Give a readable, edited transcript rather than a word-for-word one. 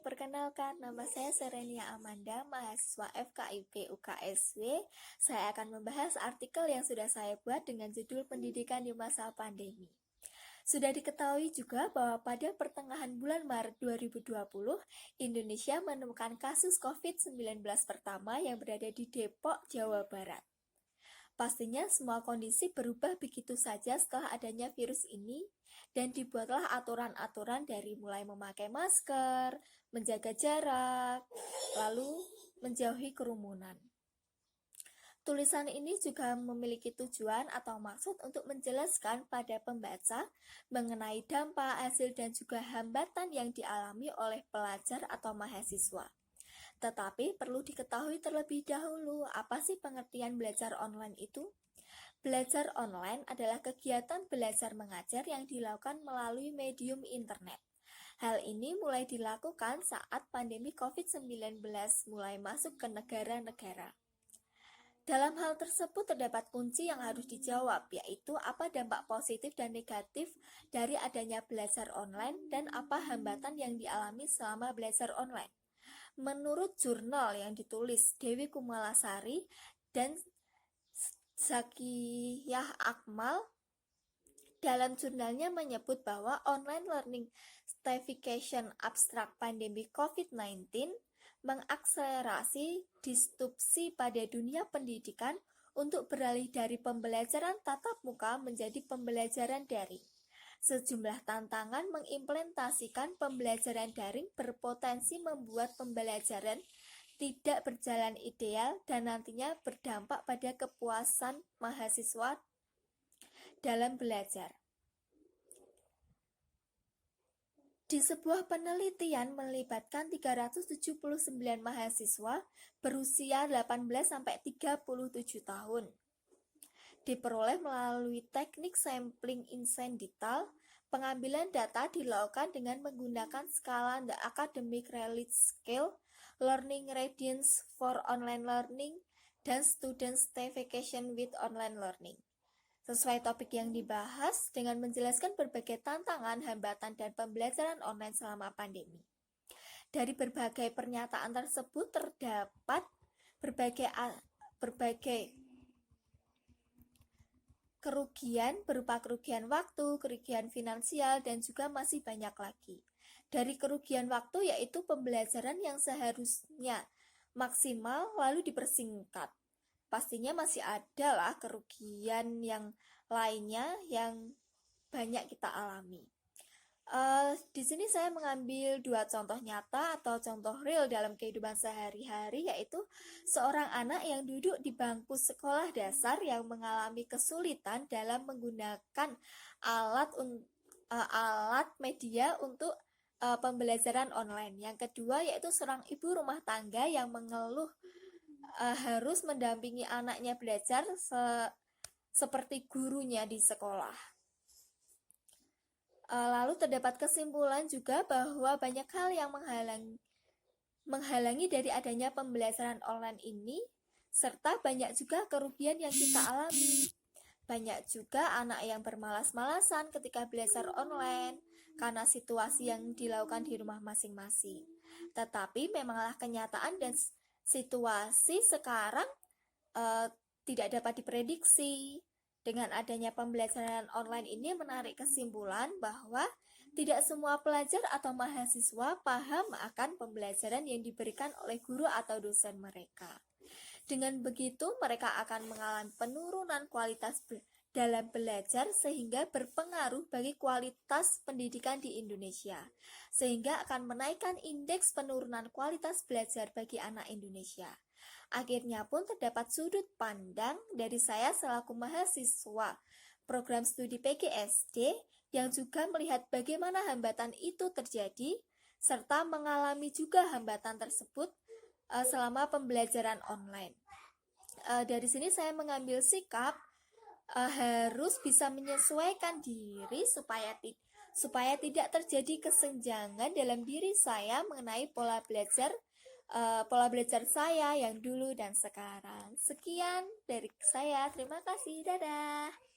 perkenalkan, nama saya Serenia Amanda, mahasiswa FKIP UKSW. Saya akan membahas artikel yang sudah saya buat dengan judul Pendidikan di Masa Pandemi. Sudah diketahui juga bahwa pada pertengahan bulan Maret 2020, Indonesia menemukan kasus COVID-19 pertama yang berada di Depok, Jawa Barat. Pastinya semua kondisi berubah begitu saja setelah adanya virus ini, dan dibuatlah aturan-aturan dari mulai memakai masker, menjaga jarak, lalu menjauhi kerumunan. Tulisan ini juga memiliki tujuan atau maksud untuk menjelaskan pada pembaca mengenai dampak, hasil, dan juga hambatan yang dialami oleh pelajar atau mahasiswa. Tetapi perlu diketahui terlebih dahulu, apa sih pengertian belajar online itu? Belajar online adalah kegiatan belajar mengajar yang dilakukan melalui medium internet. Hal ini mulai dilakukan saat pandemi COVID-19 mulai masuk ke negara-negara. Dalam hal tersebut terdapat kunci yang harus dijawab, yaitu apa dampak positif dan negatif dari adanya belajar online dan apa hambatan yang dialami selama belajar online. Menurut jurnal yang ditulis Dewi Kumalasari dan Zakiyah Akmal, dalam jurnalnya menyebut bahwa online learning staycation abstrak pandemi COVID-19 mengakselerasi disrupsi pada dunia pendidikan untuk beralih dari pembelajaran tatap muka menjadi pembelajaran daring. Sejumlah tantangan mengimplementasikan pembelajaran daring berpotensi membuat pembelajaran tidak berjalan ideal dan nantinya berdampak pada kepuasan mahasiswa dalam belajar. Di sebuah penelitian melibatkan 379 mahasiswa berusia 18-37 tahun. Diperoleh melalui teknik sampling incendital. Pengambilan data dilakukan dengan menggunakan skala The Academic Reality Scale, Learning Readiness for Online Learning, dan Student Staycation with Online Learning. Sesuai topik yang dibahas dengan menjelaskan berbagai tantangan, hambatan, dan pembelajaran online selama pandemi. Dari berbagai pernyataan tersebut terdapat berbagai kerugian berupa kerugian waktu, kerugian finansial, dan juga masih banyak lagi. Dari kerugian waktu yaitu pembelajaran yang seharusnya maksimal lalu dipersingkat. Pastinya masih ada lah kerugian yang lainnya yang banyak kita alami. Di sini saya mengambil dua contoh nyata atau contoh real dalam kehidupan sehari-hari, yaitu seorang anak yang duduk di bangku sekolah dasar yang mengalami kesulitan dalam menggunakan alat media untuk pembelajaran online. Yang kedua yaitu seorang ibu rumah tangga yang mengeluh harus mendampingi anaknya belajar seperti gurunya di sekolah. Lalu terdapat kesimpulan juga bahwa banyak hal yang menghalangi dari adanya pembelajaran online ini, serta banyak juga kerugian yang kita alami. Banyak juga anak yang bermalas-malasan ketika belajar online karena situasi yang dilakukan di rumah masing-masing. Tetapi memanglah kenyataan dan situasi sekarang tidak dapat diprediksi. Dengan adanya pembelajaran online ini menarik kesimpulan bahwa tidak semua pelajar atau mahasiswa paham akan pembelajaran yang diberikan oleh guru atau dosen mereka. Dengan begitu, mereka akan mengalami penurunan kualitas dalam belajar sehingga berpengaruh bagi kualitas pendidikan di Indonesia, sehingga akan menaikkan indeks penurunan kualitas belajar bagi anak Indonesia. Akhirnya pun terdapat sudut pandang dari saya selaku mahasiswa program studi PGSD yang juga melihat bagaimana hambatan itu terjadi serta mengalami juga hambatan tersebut selama pembelajaran online. Dari sini saya mengambil sikap harus bisa menyesuaikan diri supaya tidak terjadi kesenjangan dalam diri saya mengenai pola belajar saya yang dulu dan sekarang. Sekian dari saya, terima kasih, dadah.